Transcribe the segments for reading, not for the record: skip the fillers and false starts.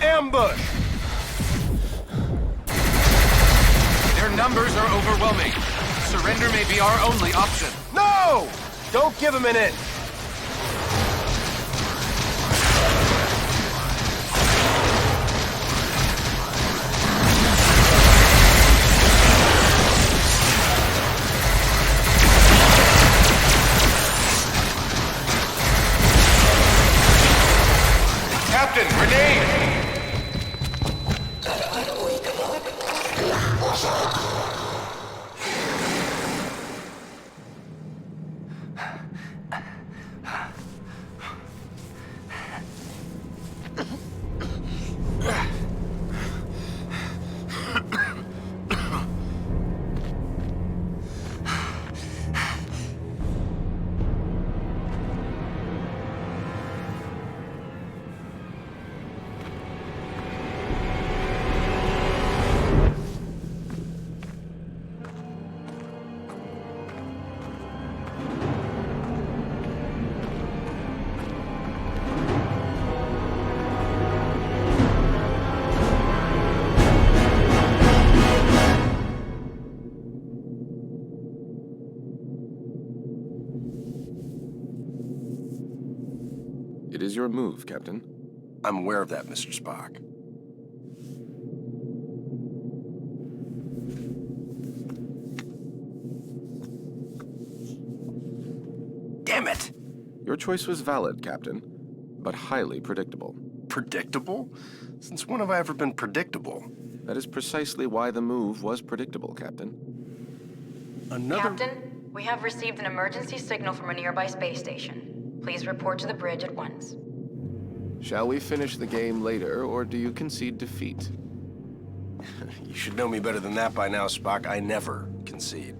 Ambush! Their numbers are overwhelming. Surrender may be our only option. No! Don't give him an inch! Captain, grenade! It is your move, Captain. I'm aware of that, Mr. Spock. Damn it! Your choice was valid, Captain, but highly predictable. Predictable? Since when have I ever been predictable? That is precisely why the move was predictable, Captain. Captain, we have received an emergency signal from a nearby space station. Please report to the bridge at once. Shall we finish the game later, or do you concede defeat? You should know me better than that by now, Spock. I never concede.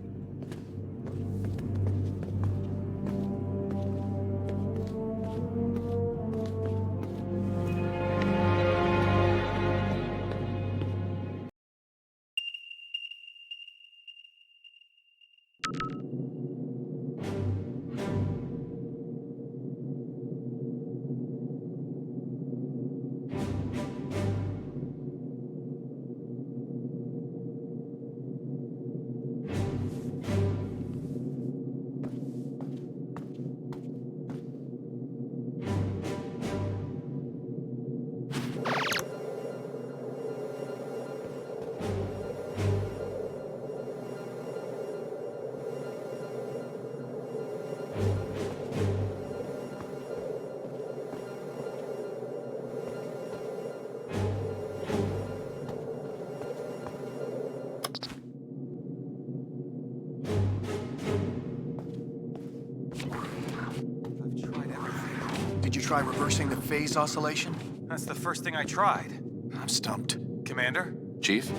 Did you try reversing the phase oscillation? That's the first thing I tried. I'm stumped. Commander, Chief?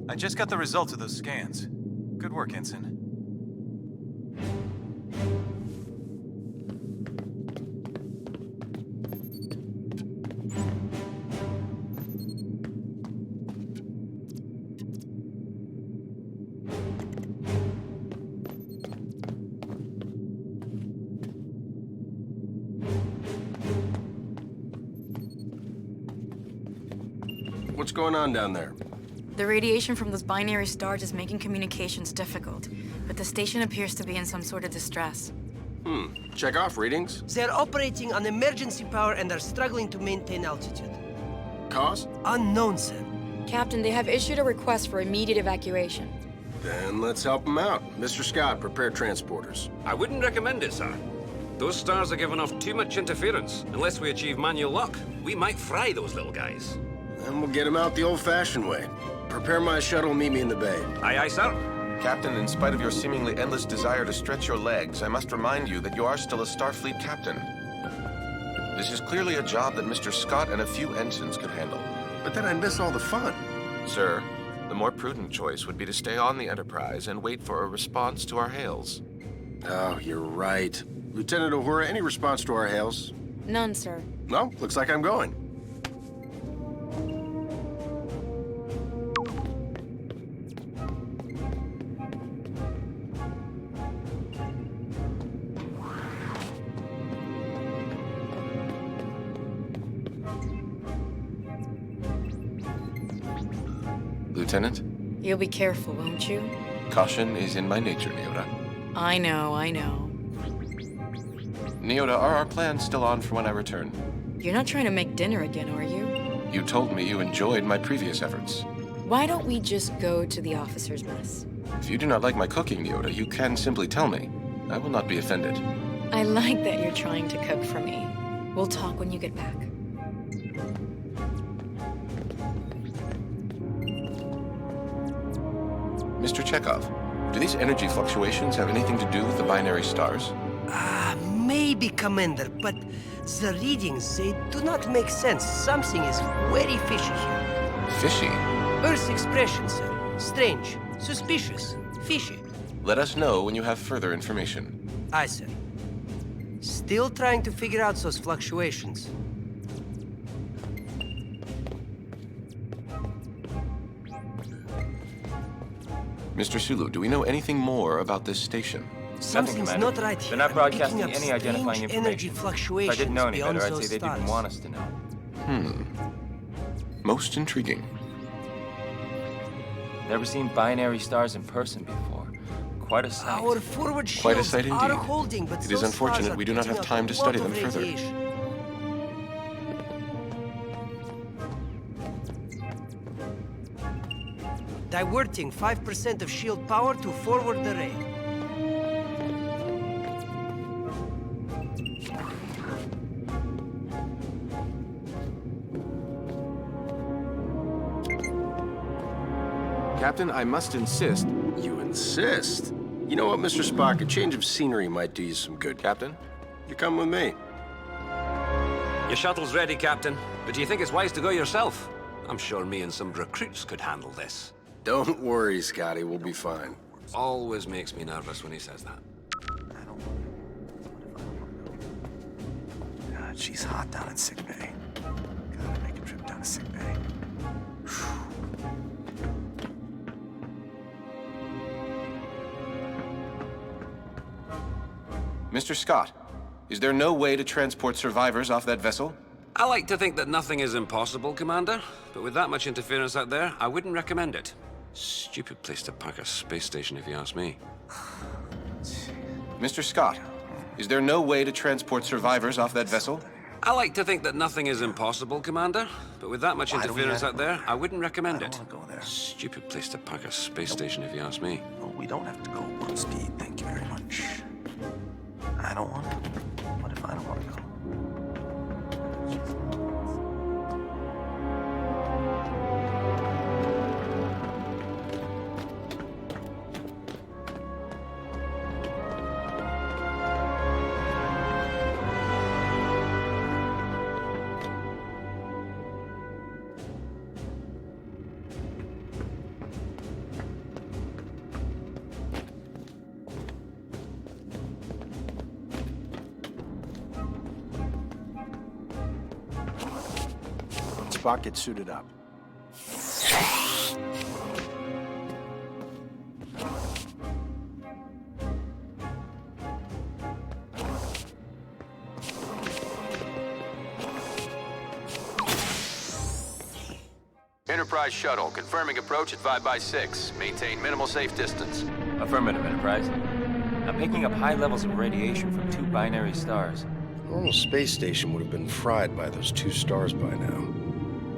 I just got the results of those scans. Good work, Ensign. What's going on down there? The radiation from those binary stars is making communications difficult, but the station appears to be in some sort of distress. Check off readings. They're operating on emergency power and are struggling to maintain altitude. Cause? Unknown, sir. Captain, they have issued a request for immediate evacuation. Then let's help them out. Mr. Scott, prepare transporters. I wouldn't recommend it, sir. Those stars are giving off too much interference. Unless we achieve manual lock, we might fry those little guys. Then we'll get them out the old-fashioned way. Prepare my shuttle and meet me in the bay. Aye, aye, sir. Captain, in spite of your seemingly endless desire to stretch your legs, I must remind you that you are still a Starfleet captain. This is clearly a job that Mr. Scott and a few ensigns could handle. But then I'd miss all the fun. Sir, the more prudent choice would be to stay on the Enterprise and wait for a response to our hails. Oh, you're right. Lieutenant Uhura, any response to our hails? None, sir. No, looks like I'm going. Lieutenant, You'll be careful, won't you? caution is in my nature, Neota. I know. Neota, are our plans still on for when I return? You're not trying to make dinner again, are you? You told me you enjoyed my previous efforts. Why don't we just go to the officer's mess? If you do not like my cooking, Neota, you can simply tell me. I will not be offended. I like that you're trying to cook for me. We'll talk when you get back. Mr. Chekhov, do these energy fluctuations have anything to do with the binary stars? Maybe, Commander, but the readings, they do not make sense. Something is very fishy here. Fishy? Earth's expression, sir. Strange, suspicious, fishy. Let us know when you have further information. Aye, sir. Still trying to figure out those fluctuations. Mr. Sulu, do we know anything more about this station? Something's Commander. not right here. They're not I'm broadcasting picking up any identifying strange energy information. If fluctuations I didn't know any beyond better, I'd those say they stars. didn't want us to know. Most intriguing. Never seen binary stars in person before. Quite a sight. Our forward Quite a shields sight are indeed. holding, but It is those unfortunate stars are we do not putting have out time a to study lot them of further. radiation. Diverting 5% of shield power to forward array. Captain, I must insist. You insist? You know what, Mr. Spock? A change of scenery might do you some good. Captain? You come with me. Your shuttle's ready, Captain. But do you think it's wise to go yourself? I'm sure me and some recruits could handle this. Don't worry, Scotty. We'll be fine. Always makes me nervous when he says that. God, she's hot down in sickbay. Gotta make a trip down to sickbay. Mr. Scott, is there no way to transport survivors off that vessel? I like to think that nothing is impossible, Commander. But with that much interference out there, I wouldn't recommend it. Stupid place to park a space station, if you ask me. Mr. Scott, is there no way to transport survivors off that vessel? I like to think that nothing is impossible, Commander. But with that much Why do we interference have- out there, I wouldn't recommend I it. don't wanna go there. Stupid place to park a space station, if you ask me. No, we don't have to go warp speed. Thank you very much. I don't want to. What if I don't want to go? Spock, get suited up. Enterprise shuttle, confirming approach at 5x6. Maintain minimal safe distance. Affirmative, Enterprise. I'm picking up high levels of radiation from 2 binary stars. A normal space station would have been fried by those 2 stars by now.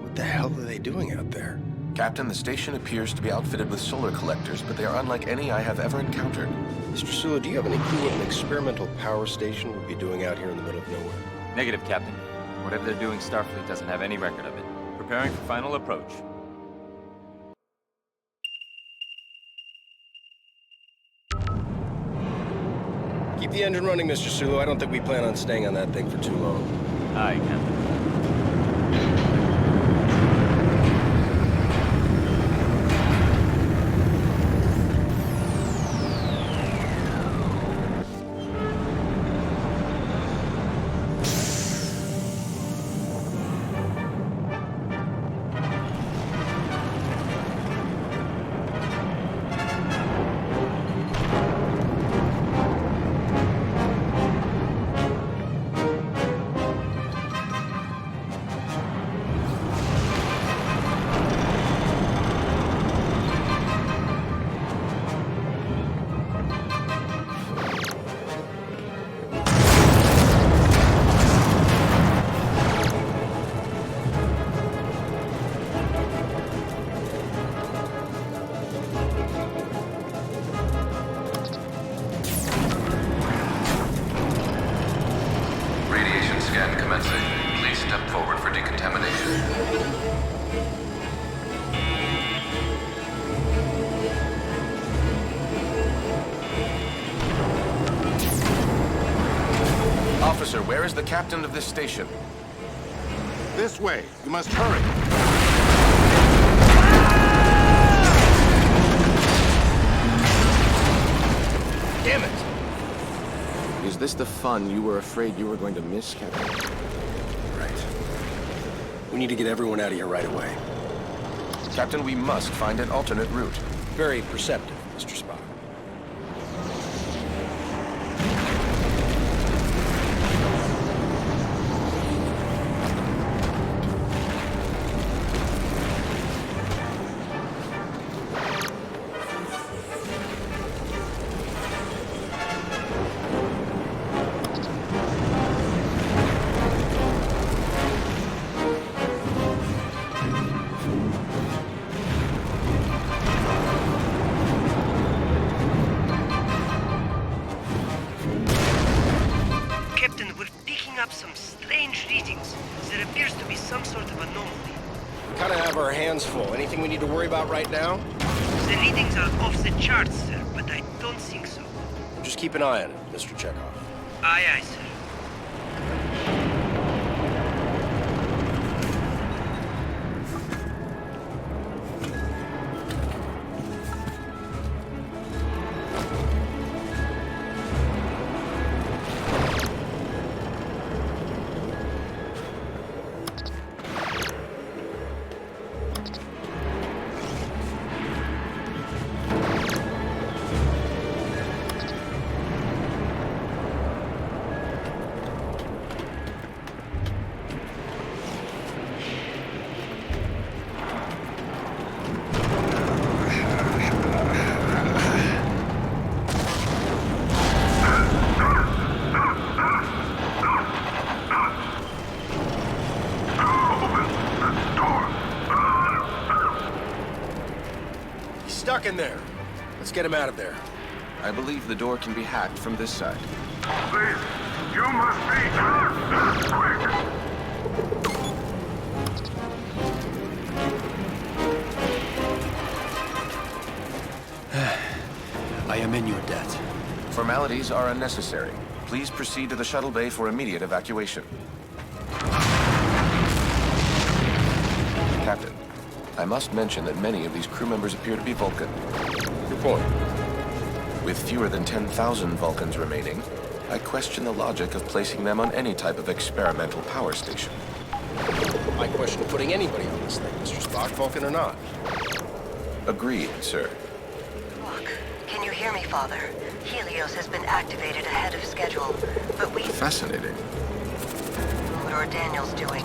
What the hell are they doing out there? Captain, the station appears to be outfitted with solar collectors, but they are unlike any I have ever encountered. Mr. Sulu, do you have any clue what an experimental power station would be doing out here in the middle of nowhere? Negative, Captain. Whatever they're doing, Starfleet doesn't have any record of it. Preparing for final approach. Keep the engine running, Mr. Sulu. I don't think we plan on staying on that thing for too long. Aye, Captain. Where's the captain of this station? This way. You must hurry. Damn it! Is this the fun you were afraid you were going to miss, Captain? Right. We need to get everyone out of here right away. Captain, we must find an alternate route. Very perceptive, Mr. Spock. Full. Anything we need to worry about right now? The readings are off the charts, sir, but I don't think so. Just keep an eye on it, Mr. Chekhov. Aye, aye, sir. Stuck in there. Let's get him out of there. I believe the door can be hacked from this side. Please, you must be quick. I am in your debt. Formalities are unnecessary. Please proceed to the shuttle bay for immediate evacuation. Captain, I must mention that many of these crew members appear to be Vulcan. Good point. With fewer than 10,000 Vulcans remaining, I question the logic of placing them on any type of experimental power station. I question putting anybody on this thing, Mr. Spock, Vulcan or not. Agreed, sir. Spock, can you hear me, Father? Helios has been activated ahead of schedule, but we... Fascinating. What are Daniels doing?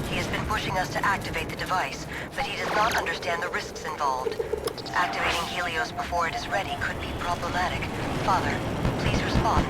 He has been pushing us to activate the device, but he does not understand the risks involved. Activating Helios before it is ready could be problematic. Father, please respond.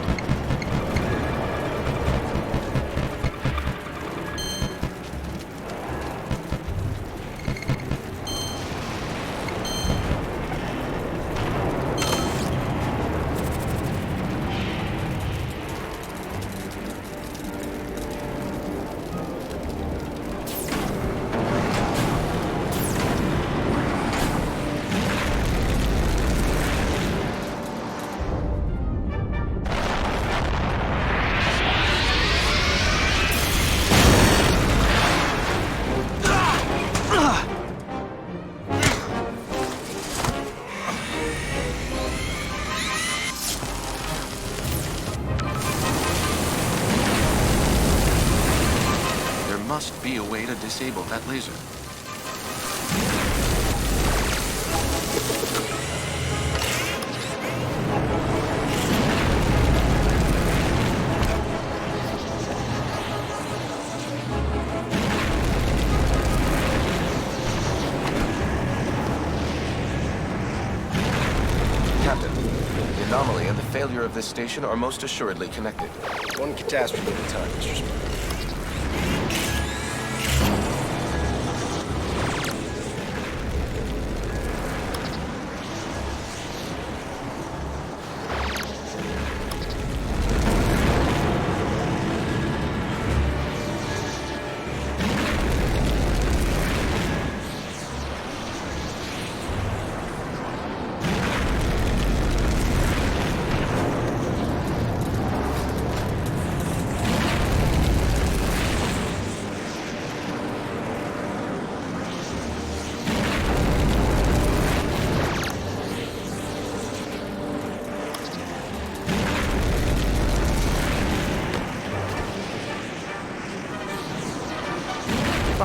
Must be a way to disable that laser. Captain, the anomaly and the failure of this station are most assuredly connected. One catastrophe at a time, Mr. Spock.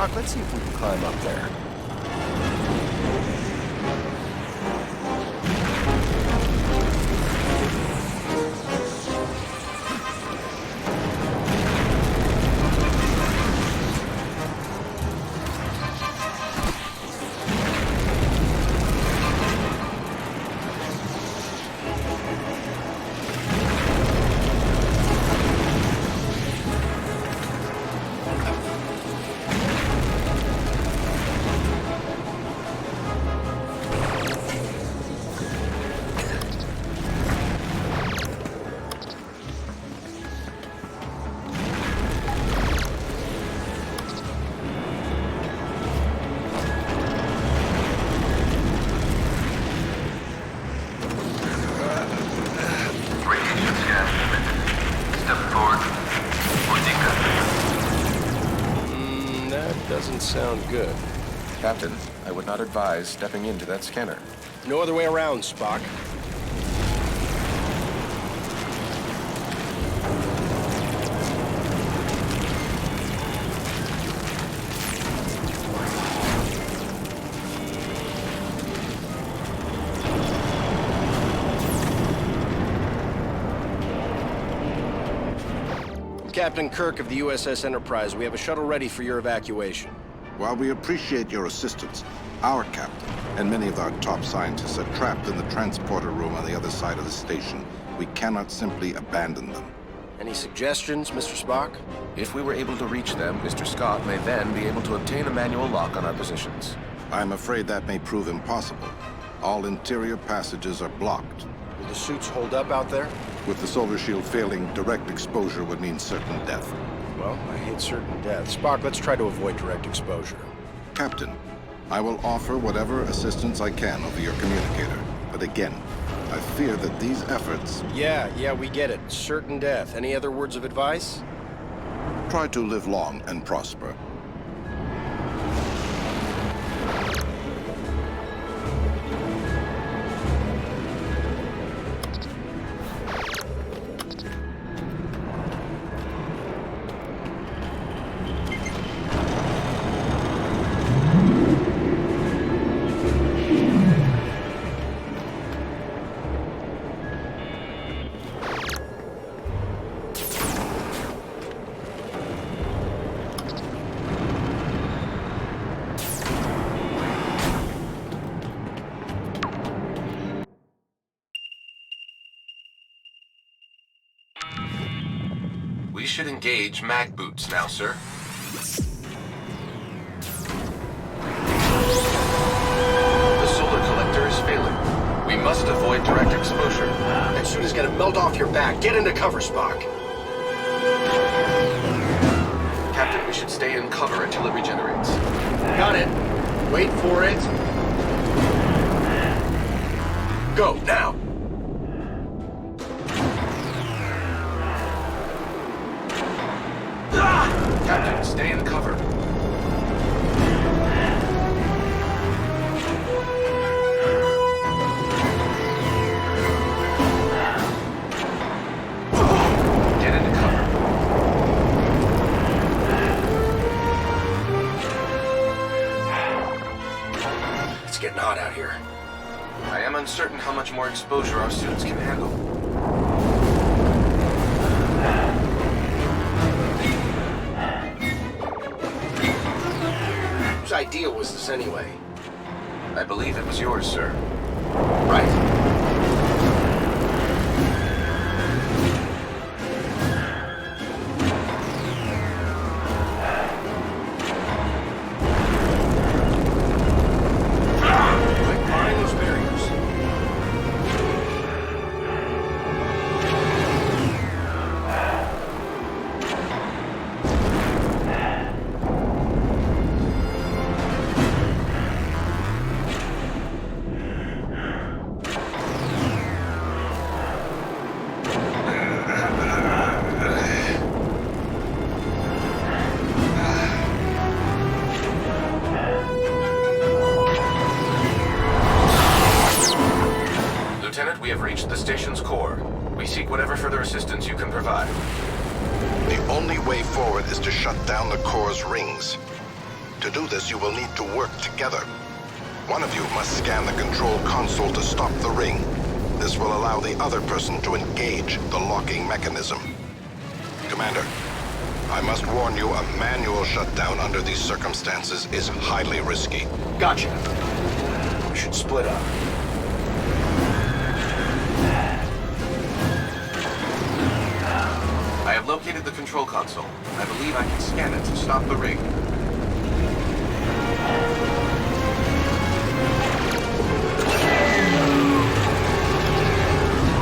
Spock, let's see if we can climb up there. Doesn't sound good. Captain, I would not advise stepping into that scanner. No other way around, Spock. Captain Kirk of the USS Enterprise. We have a shuttle ready for your evacuation. While we appreciate your assistance, our captain and many of our top scientists are trapped in the transporter room on the other side of the station. We cannot simply abandon them. Any suggestions, Mr. Spock? If we were able to reach them, Mr. Scott may then be able to obtain a manual lock on our positions. I'm afraid that may prove impossible. All interior passages are blocked. Will the suits hold up out there? With the solar shield failing, direct exposure would mean certain death. Well, I hate certain death. Spock, let's try to avoid direct exposure. Captain, I will offer whatever assistance I can over your communicator. But again, I fear that these efforts... Yeah, we get it. Certain death. Any other words of advice? Try to live long and prosper. We should engage mag boots now, sir. The solar collector is failing. We must avoid direct exposure. That suit is gonna melt off your back. Get into cover, Spock. Captain, we should stay in cover until it regenerates. Got it. Wait for it. Go, now. Captain, stay in cover. Get into cover. It's getting hot out here. I am uncertain how much more exposure our suits can handle. Whose idea was this anyway? I believe it was yours, sir. Right. We have reached the station's core. We seek whatever further assistance you can provide. The only way forward is to shut down the core's rings. To do this, you will need to work together. One of you must scan the control console to stop the ring. This will allow the other person to engage the locking mechanism. Commander, I must warn you, a manual shutdown under these circumstances is highly risky. Gotcha. We should split up. I have located the control console. I believe I can scan it to stop the ring.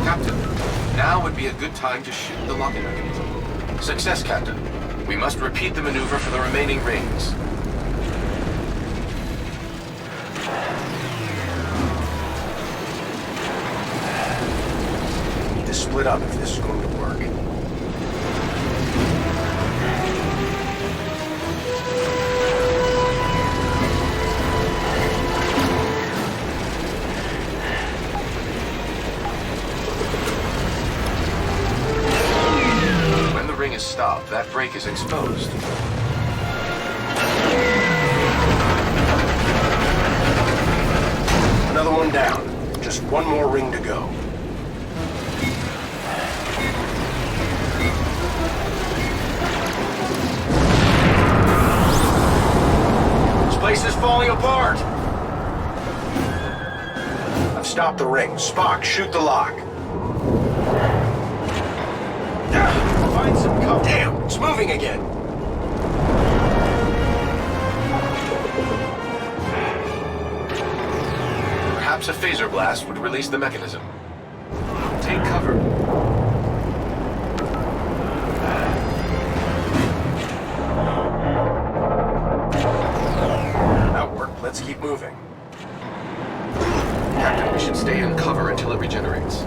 Captain, now would be a good time to shoot the locking mechanism. Success, Captain. We must repeat the maneuver for the remaining rings. We need to split up if this is going to work. Is stopped, that brake is exposed. Another one down. Just one more ring to go. This place is falling apart. I've stopped the ring. Spock, shoot the lock. Find some cover. Damn, it's moving again. Perhaps a phaser blast would release the mechanism. Take cover. That worked. Let's keep moving. Captain, we should stay in cover until it regenerates.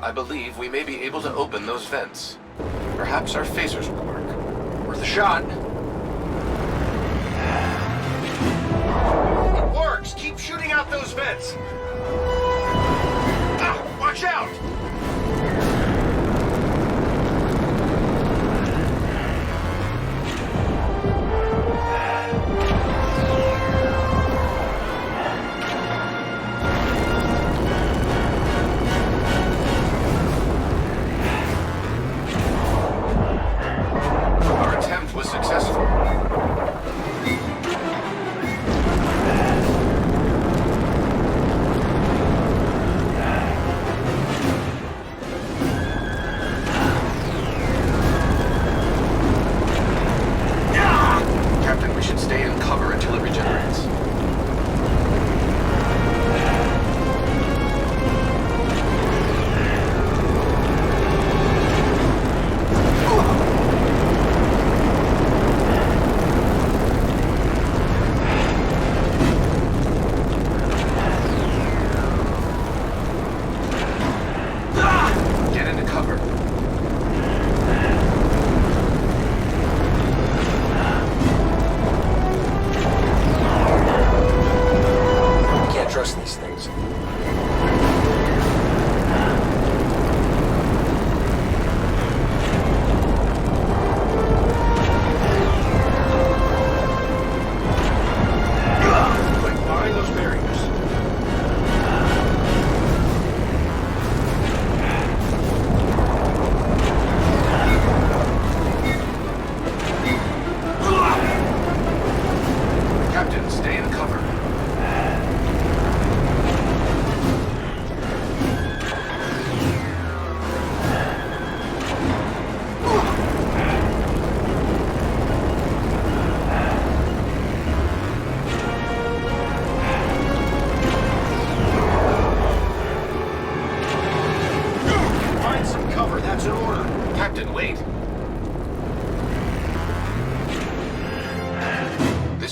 I believe we may be able to open those vents. Perhaps our phasers will work. Worth a shot. It works! Keep shooting out those vents! Ah, watch out!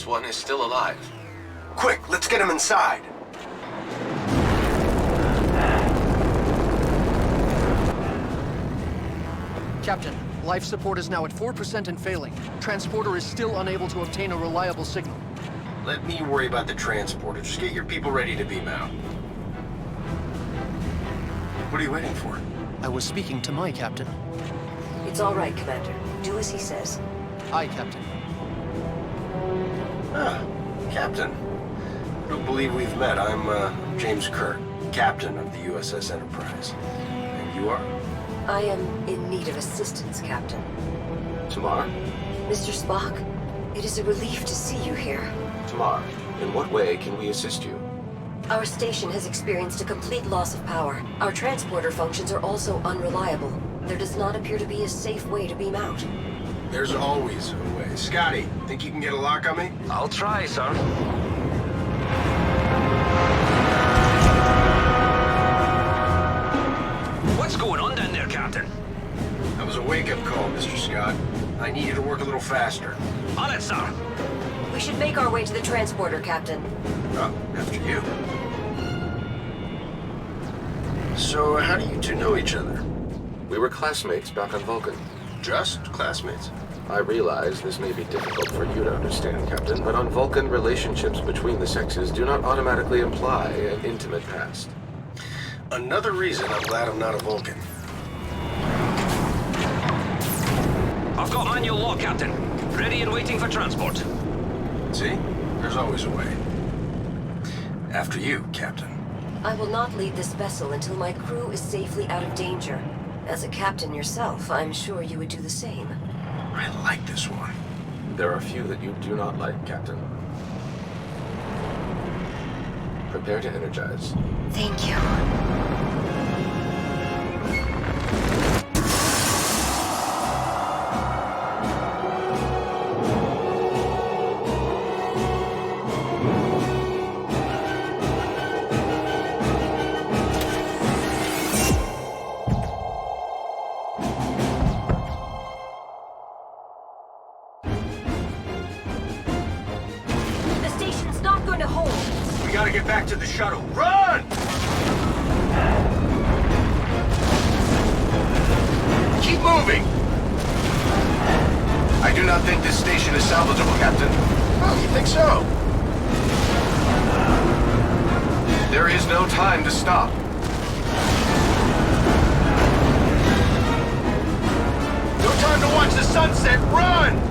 one is still alive. Quick, let's get him inside. Captain, life support is now at 4% and failing. Transporter is still unable to obtain a reliable signal. Let me worry about the transporter. Just get your people ready to beam out. What are you waiting for? I was speaking to my captain. It's all right, Commander. Do as he says. Aye, Captain. Ah, Captain. I don't believe we've met. I'm James Kirk, Captain of the USS Enterprise. And you are? I am in need of assistance, Captain. Tamar? Mr. Spock, it is a relief to see you here. Tamar, in what way can we assist you? Our station has experienced a complete loss of power. Our transporter functions are also unreliable. There does not appear to be a safe way to beam out. There's always a way. Scotty, think you can get a lock on me? I'll try, sir. What's going on down there, Captain? That was a wake-up call, Mr. Scott. I need you to work a little faster. On it, sir. We should make our way to the transporter, Captain. Oh, after you. So, how do you two know each other? We were classmates back on Vulcan. Just classmates? I realize this may be difficult for you to understand, Captain, but on Vulcan, relationships between the sexes do not automatically imply an intimate past. Another reason I'm glad I'm not a Vulcan. I've got manual lock, Captain. Ready and waiting for transport. See? There's always a way. After you, Captain. I will not leave this vessel until my crew is safely out of danger. As a captain yourself, I'm sure you would do the same. I like this one. There are few that you do not like, Captain. Prepare to energize. Thank you. Gotta get back to the shuttle. Run! Keep moving! I do not think this station is salvageable, Captain. Oh, you think so? There is no time to stop. No time to watch the sunset. Run!